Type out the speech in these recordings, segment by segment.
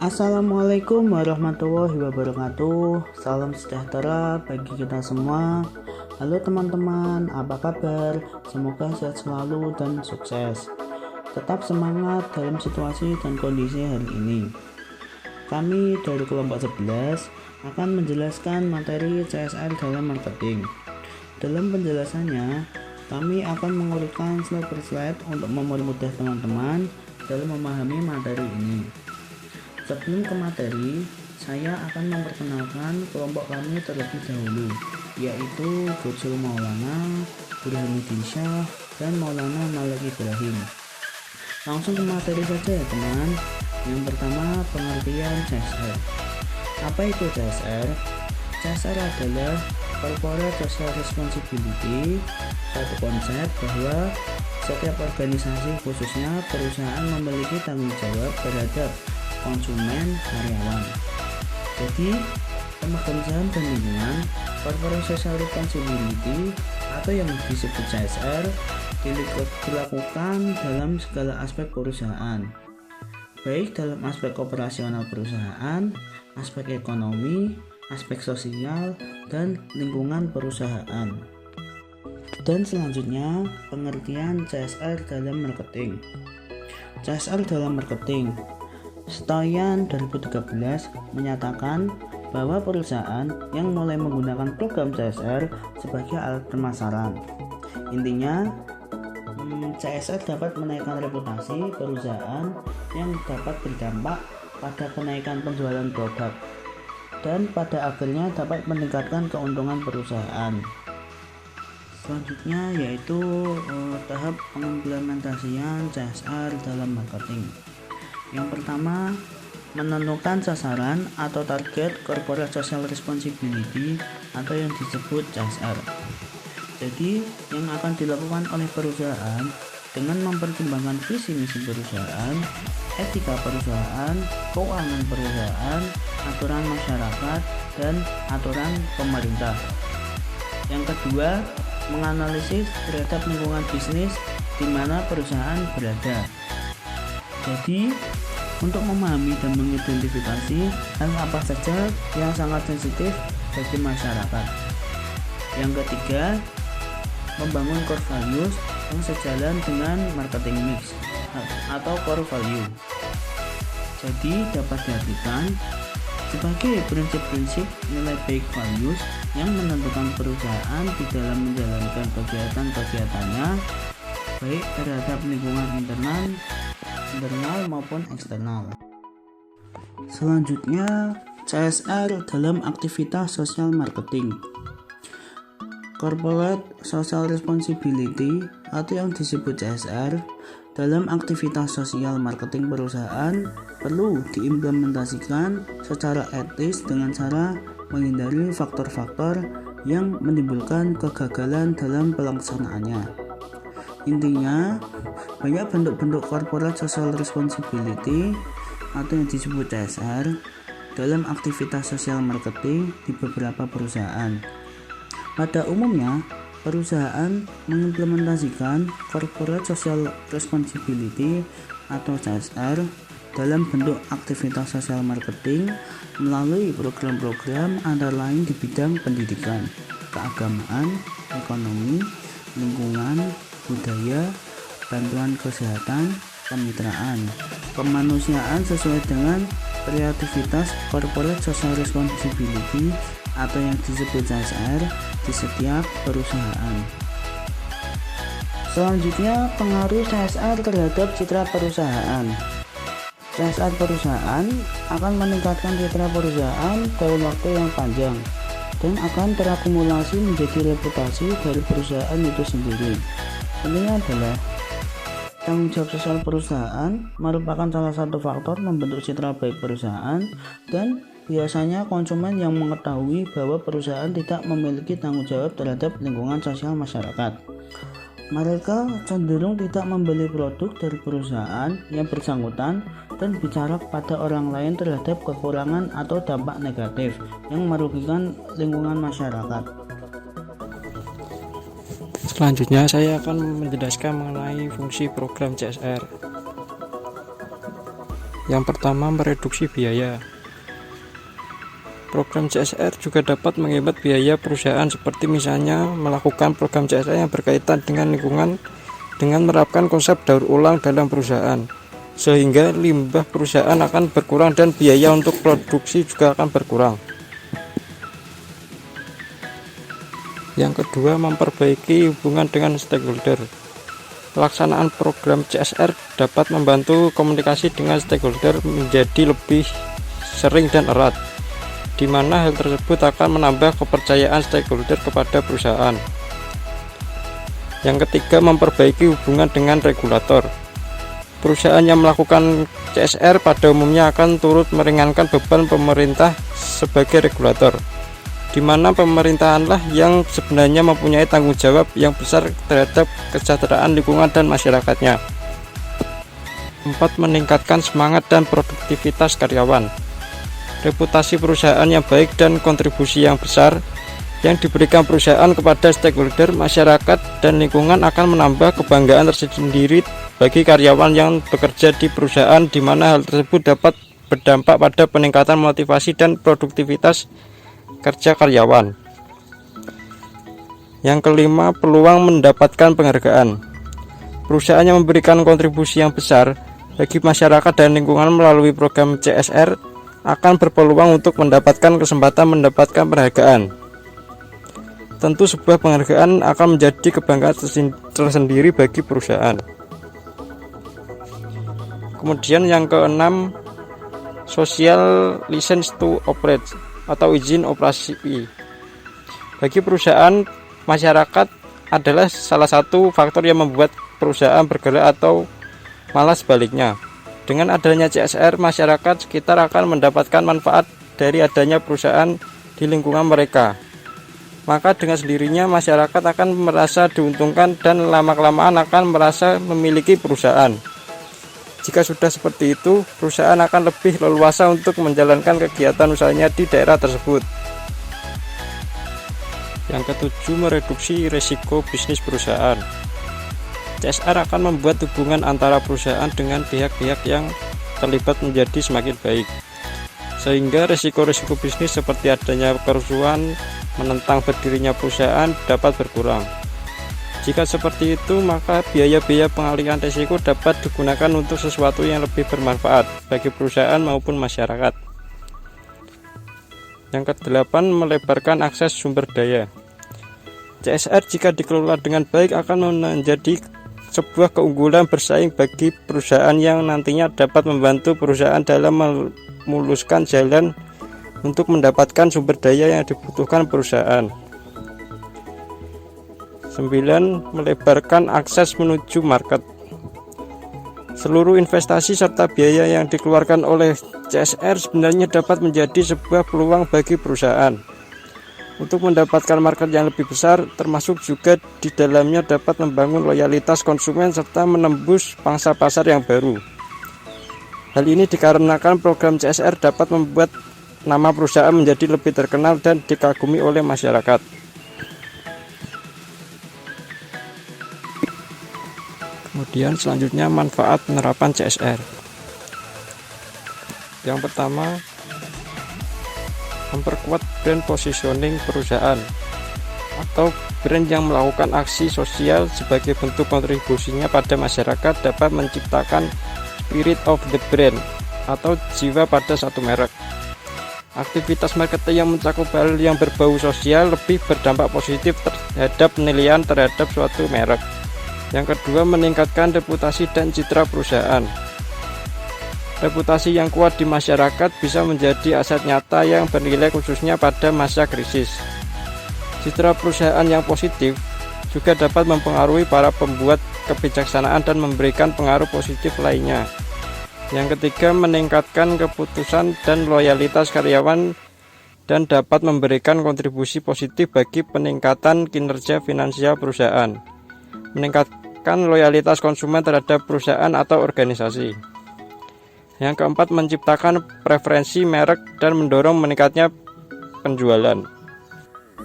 Assalamualaikum warahmatullahi wabarakatuh. Salam sejahtera bagi kita semua. Halo teman-teman, apa kabar? Semoga sehat selalu dan sukses. Tetap semangat dalam situasi dan kondisi hari ini. Kami dari kelompok 11 akan menjelaskan materi CSR dalam marketing. Dalam penjelasannya, kami akan mengurutkan slide per slide untuk mempermudah teman-teman dalam memahami materi ini. Sebelum ke materi, saya akan memperkenalkan kelompok kami terlebih dahulu, yaitu Gursul Maulana, Burhanuddin Syah, dan Maulana Malik Ibrahim. Langsung ke materi saja ya teman. Yang pertama, pengertian CSR. Apa itu CSR? CSR adalah Corporate Social Responsibility, satu konsep bahwa setiap organisasi khususnya perusahaan memiliki tanggung jawab terhadap konsumen, karyawan. Jadi, pemegang saham dan lingkungan, Corporate Social Responsibility atau yang disebut CSR dilakukan dalam segala aspek perusahaan, baik dalam aspek operasional perusahaan, aspek ekonomi, aspek sosial, dan lingkungan perusahaan. Dan selanjutnya, pengertian CSR dalam marketing. CSR dalam marketing, Stoyan 2013 menyatakan bahwa perusahaan yang mulai menggunakan program CSR sebagai alat pemasaran. Intinya, CSR dapat menaikkan reputasi perusahaan yang dapat berdampak pada kenaikan penjualan produk dan pada akhirnya dapat meningkatkan keuntungan perusahaan. Selanjutnya yaitu tahap pengimplementasian CSR dalam marketing. Yang pertama, menentukan sasaran atau target Corporate Social Responsibility atau yang disebut CSR. Jadi, yang akan dilakukan oleh perusahaan dengan mempertimbangkan visi misi perusahaan, etika perusahaan, keuangan perusahaan, aturan masyarakat, dan aturan pemerintah. Yang kedua, menganalisis terhadap lingkungan bisnis di mana perusahaan berada. Jadi, untuk memahami dan mengidentifikasi hal apa saja yang sangat sensitif bagi masyarakat. Yang ketiga, membangun core values yang sejalan dengan marketing mix atau core value. Jadi, dapat diartikan sebagai prinsip-prinsip nilai baik values yang menentukan perusahaan di dalam menjalankan kegiatan-kegiatannya baik terhadap lingkungan internal maupun eksternal. Selanjutnya, CSR dalam aktivitas sosial marketing. Corporate Social Responsibility atau yang disebut CSR dalam aktivitas sosial marketing perusahaan perlu diimplementasikan secara etis dengan cara menghindari faktor-faktor yang menimbulkan kegagalan dalam pelaksanaannya. Intinya, banyak bentuk-bentuk Corporate Social Responsibility atau yang disebut CSR dalam aktivitas sosial marketing di beberapa perusahaan. Pada umumnya, perusahaan mengimplementasikan Corporate Social Responsibility atau CSR dalam bentuk aktivitas sosial marketing melalui program-program antara lain di bidang pendidikan, keagamaan, ekonomi, lingkungan, budaya, bantuan kesehatan, kemitraan, kemanusiaan sesuai dengan kreativitas Corporate Social Responsibility atau yang disebut CSR di setiap perusahaan. Selanjutnya, pengaruh CSR terhadap citra perusahaan. CSR perusahaan akan meningkatkan citra perusahaan dalam waktu yang panjang dan akan terakumulasi menjadi reputasi dari perusahaan itu sendiri. Intinya adalah tanggung jawab sosial perusahaan merupakan salah satu faktor membentuk citra baik perusahaan, dan biasanya konsumen yang mengetahui bahwa perusahaan tidak memiliki tanggung jawab terhadap lingkungan sosial masyarakat. Mereka cenderung tidak membeli produk dari perusahaan yang bersangkutan dan bicara kepada orang lain terhadap kekurangan atau dampak negatif yang merugikan lingkungan masyarakat. Selanjutnya saya akan menjelaskan mengenai fungsi program CSR. Yang pertama, mereduksi biaya. Program CSR juga dapat menghemat biaya perusahaan, seperti misalnya melakukan program CSR yang berkaitan dengan lingkungan dengan menerapkan konsep daur ulang dalam perusahaan, sehingga limbah perusahaan akan berkurang dan biaya untuk produksi juga akan berkurang. Yang kedua, memperbaiki hubungan dengan stakeholder. Pelaksanaan program CSR dapat membantu komunikasi dengan stakeholder menjadi lebih sering dan erat, di mana hal tersebut akan menambah kepercayaan stakeholder kepada perusahaan. Yang ketiga, memperbaiki hubungan dengan regulator. Perusahaan yang melakukan CSR pada umumnya akan turut meringankan beban pemerintah sebagai regulator, di mana pemerintahanlah yang sebenarnya mempunyai tanggung jawab yang besar terhadap kesejahteraan lingkungan dan masyarakatnya. 4. Meningkatkan semangat dan produktivitas karyawan. Reputasi perusahaan yang baik dan kontribusi yang besar yang diberikan perusahaan kepada stakeholder, masyarakat, dan lingkungan akan menambah kebanggaan tersendiri bagi karyawan yang bekerja di perusahaan, di mana hal tersebut dapat berdampak pada peningkatan motivasi dan produktivitas kerja karyawan. Yang kelima, peluang mendapatkan penghargaan. Perusahaan yang memberikan kontribusi yang besar bagi masyarakat dan lingkungan melalui program CSR akan berpeluang untuk mendapatkan kesempatan mendapatkan penghargaan. Tentu sebuah penghargaan akan menjadi kebanggaan tersendiri bagi perusahaan. Kemudian yang keenam, social license to operate atau izin operasi. Bagi perusahaan, masyarakat adalah salah satu faktor yang membuat perusahaan bergerak atau malah sebaliknya. Dengan adanya CSR, masyarakat sekitar akan mendapatkan manfaat dari adanya perusahaan di lingkungan mereka. Maka dengan sendirinya masyarakat akan merasa diuntungkan dan lama-kelamaan akan merasa memiliki perusahaan. Jika sudah seperti itu, perusahaan akan lebih leluasa untuk menjalankan kegiatan usahanya di daerah tersebut. Yang ketujuh, mereduksi risiko bisnis perusahaan. CSR akan membuat hubungan antara perusahaan dengan pihak-pihak yang terlibat menjadi semakin baik, sehingga risiko-risiko bisnis seperti adanya kerusuhan menentang berdirinya perusahaan dapat berkurang. Jika seperti itu, maka biaya-biaya pengalihan risiko dapat digunakan untuk sesuatu yang lebih bermanfaat bagi perusahaan maupun masyarakat. Yang kedelapan, melebarkan akses sumber daya. CSR jika dikelola dengan baik akan menjadi sebuah keunggulan bersaing bagi perusahaan yang nantinya dapat membantu perusahaan dalam memuluskan jalan untuk mendapatkan sumber daya yang dibutuhkan perusahaan. 9. Melebarkan akses menuju market. Seluruh investasi serta biaya yang dikeluarkan oleh CSR sebenarnya dapat menjadi sebuah peluang bagi perusahaan untuk mendapatkan market yang lebih besar, termasuk juga di dalamnya dapat membangun loyalitas konsumen serta menembus pangsa pasar yang baru. Hal ini dikarenakan program CSR dapat membuat nama perusahaan menjadi lebih terkenal dan dikagumi oleh masyarakat. Kemudian selanjutnya, manfaat penerapan CSR. Yang pertama, memperkuat brand positioning perusahaan atau brand yang melakukan aksi sosial sebagai bentuk kontribusinya pada masyarakat dapat menciptakan spirit of the brand atau jiwa pada satu merek. Aktivitas marketing yang mencakup hal yang berbau sosial lebih berdampak positif terhadap penilaian terhadap suatu merek. Yang kedua, meningkatkan reputasi dan citra perusahaan. Reputasi yang kuat di masyarakat bisa menjadi aset nyata yang bernilai khususnya pada masa krisis. Citra perusahaan yang positif juga dapat mempengaruhi para pembuat kebijaksanaan dan memberikan pengaruh positif lainnya. Yang ketiga, meningkatkan keputusan dan loyalitas karyawan dan dapat memberikan kontribusi positif bagi peningkatan kinerja finansial perusahaan. Meningkatkan loyalitas konsumen terhadap perusahaan atau organisasi. Yang keempat, menciptakan preferensi merek dan mendorong meningkatnya penjualan.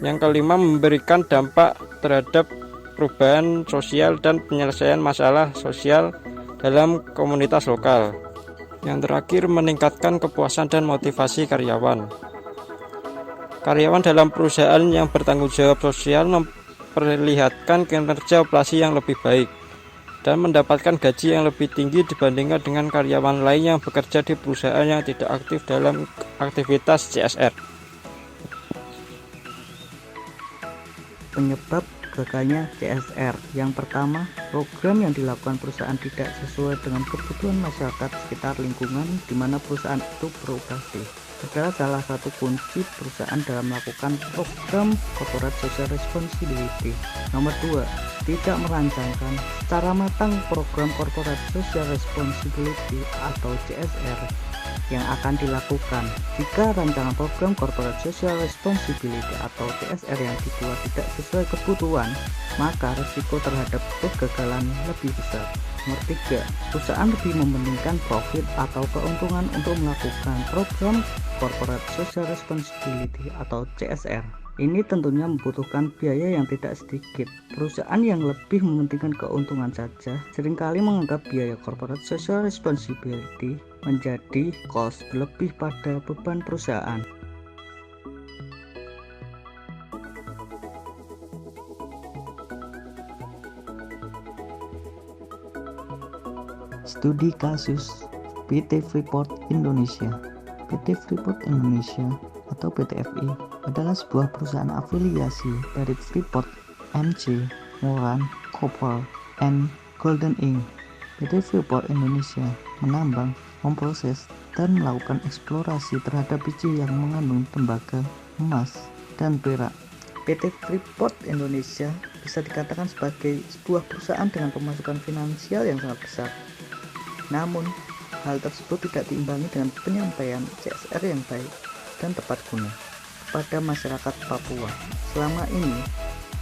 Yang kelima, memberikan dampak terhadap perubahan sosial dan penyelesaian masalah sosial dalam komunitas lokal. Yang terakhir, meningkatkan kepuasan dan motivasi karyawan. Karyawan dalam perusahaan yang bertanggung jawab sosial memperlihatkan kinerja operasi yang lebih baik dan mendapatkan gaji yang lebih tinggi dibandingkan dengan karyawan lain yang bekerja di perusahaan yang tidak aktif dalam aktivitas CSR. Penyebab gagalnya CSR. Yang pertama, program yang dilakukan perusahaan tidak sesuai dengan kebutuhan masyarakat sekitar lingkungan di mana perusahaan itu beroperasi. Adalah salah satu kunci perusahaan dalam melakukan program corporate social responsibility. Nomor 2, tidak merancangkan secara matang program corporate social responsibility atau CSR yang akan dilakukan. Jika rancangan program corporate social responsibility atau CSR yang dibuat tidak sesuai kebutuhan, maka risiko terhadap kegagalan lebih besar. Nomor 3, perusahaan lebih mementingkan profit atau keuntungan untuk melakukan program corporate social responsibility atau CSR. Ini tentunya membutuhkan biaya yang tidak sedikit. Perusahaan yang lebih mementingkan keuntungan saja seringkali menganggap biaya corporate social responsibility menjadi cost berlebih pada beban perusahaan. Studi kasus PT Freeport Indonesia. PT Freeport Indonesia atau PT-FI adalah sebuah perusahaan afiliasi dari Freeport McMoran Moran Copper and Golden Inc. PT Freeport Indonesia menambang, memproses, dan melakukan eksplorasi terhadap biji yang mengandung tembaga, emas, dan perak. PT Freeport Indonesia bisa dikatakan sebagai sebuah perusahaan dengan pemasukan finansial yang sangat besar. Namun, hal tersebut tidak diimbangi dengan penyampaian CSR yang baik dan tepat guna kepada masyarakat Papua. Selama ini,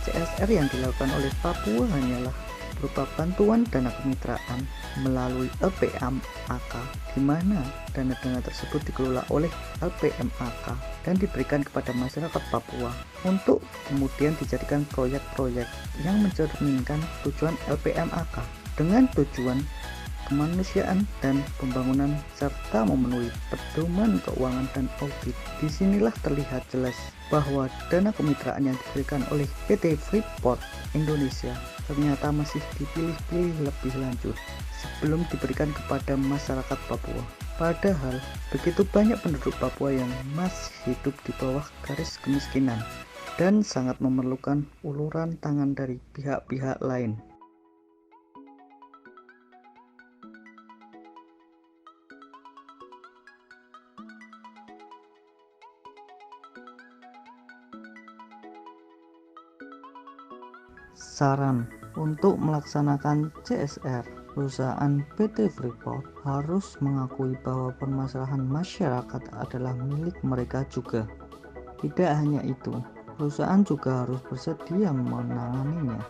CSR yang dilakukan oleh Papua hanyalah berupa bantuan dana kemitraan melalui LPMAK, di mana dana-dana tersebut dikelola oleh LPMAK dan diberikan kepada masyarakat Papua untuk kemudian dijadikan proyek-proyek yang mencerminkan tujuan LPMAK dengan tujuan kemanusiaan dan pembangunan serta memenuhi pedoman keuangan dan audit. Disinilah terlihat jelas bahwa dana kemitraan yang diberikan oleh PT Freeport Indonesia ternyata masih dipilih-pilih lebih lanjut sebelum diberikan kepada masyarakat Papua. Padahal begitu banyak penduduk Papua yang masih hidup di bawah garis kemiskinan dan sangat memerlukan uluran tangan dari pihak-pihak lain. Saran untuk melaksanakan CSR, perusahaan PT Freeport harus mengakui bahwa permasalahan masyarakat adalah milik mereka juga. Tidak hanya itu, perusahaan juga harus bersedia menanganinya.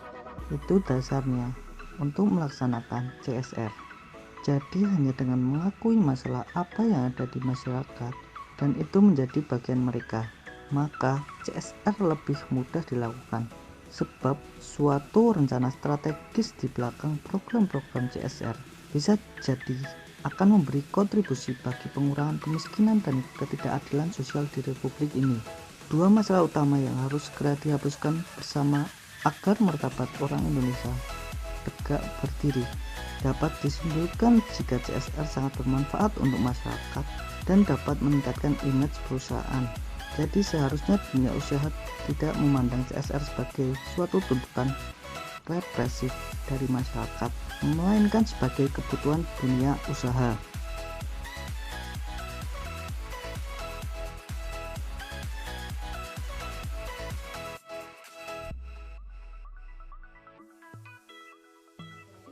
Itu dasarnya untuk melaksanakan CSR. Jadi hanya dengan mengakui masalah apa yang ada di masyarakat dan itu menjadi bagian mereka, maka CSR lebih mudah dilakukan. Sebab suatu rencana strategis di belakang program-program CSR bisa jadi akan memberi kontribusi bagi pengurangan kemiskinan dan ketidakadilan sosial di Republik ini. Dua masalah utama yang harus segera dihapuskan bersama agar martabat orang Indonesia tegak berdiri dapat disimpulkan jika CSR sangat bermanfaat untuk masyarakat dan dapat meningkatkan image perusahaan. Jadi seharusnya dunia usaha tidak memandang CSR sebagai suatu tuntutan represif dari masyarakat, melainkan sebagai kebutuhan dunia usaha.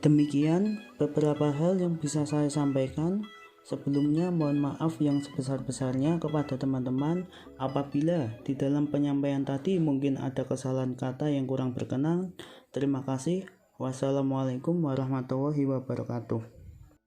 Demikian beberapa hal yang bisa saya sampaikan. Sebelumnya mohon maaf yang sebesar-besarnya kepada teman-teman apabila di dalam penyampaian tadi mungkin ada kesalahan kata yang kurang berkenan. Terima kasih. Wassalamualaikum warahmatullahi wabarakatuh.